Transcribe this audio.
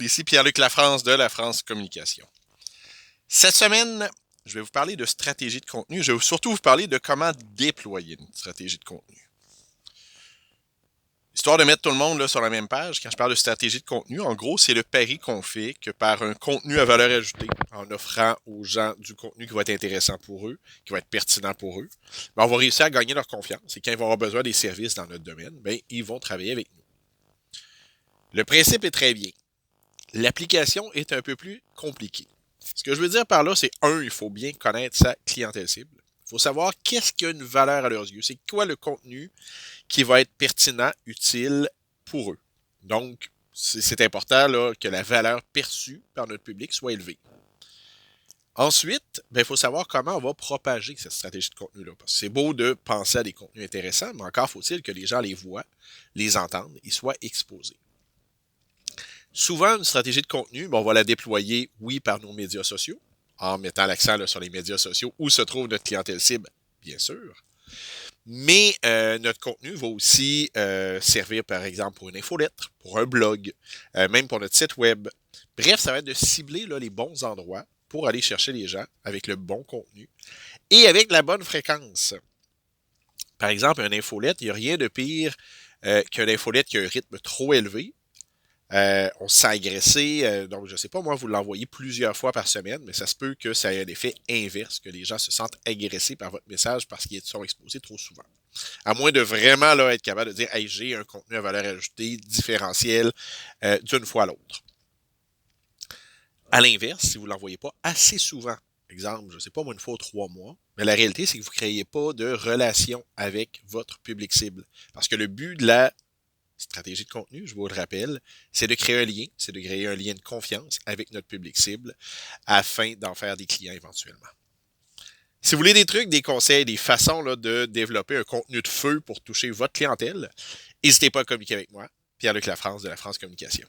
Ici Pierre-Luc Lafrance de La France Communication. Cette semaine, je vais vous parler de stratégie de contenu. Je vais surtout vous parler de comment déployer une stratégie de contenu. Histoire de mettre tout le monde là, sur la même page, quand je parle de stratégie de contenu, en gros, c'est le pari qu'on fait que par un contenu à valeur ajoutée, en offrant aux gens du contenu qui va être intéressant pour eux, qui va être pertinent pour eux, ben, on va réussir à gagner leur confiance. Et quand ils vont avoir besoin des services dans notre domaine, ben, ils vont travailler avec nous. Le principe est très bien. L'application est un peu plus compliquée. Ce que je veux dire par là, c'est il faut bien connaître sa clientèle cible. Il faut savoir qu'est-ce qui a une valeur à leurs yeux. C'est quoi le contenu qui va être pertinent, utile pour eux. Donc, c'est important là, que la valeur perçue par notre public soit élevée. Ensuite, il faut savoir comment on va propager cette stratégie de contenu-là. Parce que c'est beau de penser à des contenus intéressants, mais encore faut-il que les gens les voient, les entendent et soient exposés. Souvent, une stratégie de contenu, on va la déployer, oui, par nos médias sociaux, en mettant l'accent là, sur les médias sociaux où se trouve notre clientèle cible, bien sûr. Mais notre contenu va aussi servir, par exemple, pour une infolettre, pour un blog, même pour notre site web. Bref, ça va être de cibler là, les bons endroits pour aller chercher les gens avec le bon contenu et avec la bonne fréquence. Par exemple, une infolette, il n'y a rien de pire qu'une infolette qui a un rythme trop élevé. On se sent agressé, donc je ne sais pas, moi, vous l'envoyez plusieurs fois par semaine, mais ça se peut que ça ait un effet inverse, que les gens se sentent agressés par votre message parce qu'ils sont exposés trop souvent. À moins de vraiment là, être capable de dire hey, j'ai un contenu à valeur ajoutée différentiel d'une fois à l'autre. À l'inverse, si vous ne l'envoyez pas assez souvent, exemple, je ne sais pas, moi, une fois ou 3 mois, mais la réalité, c'est que vous ne créez pas de relation avec votre public cible. Parce que le but de la stratégie de contenu, je vous le rappelle, c'est de créer un lien, c'est de créer un lien de confiance avec notre public cible afin d'en faire des clients éventuellement. Si vous voulez des trucs, des conseils, des façons là, de développer un contenu de feu pour toucher votre clientèle, n'hésitez pas à communiquer avec moi, Pierre-Luc Lafrance de La France Communication.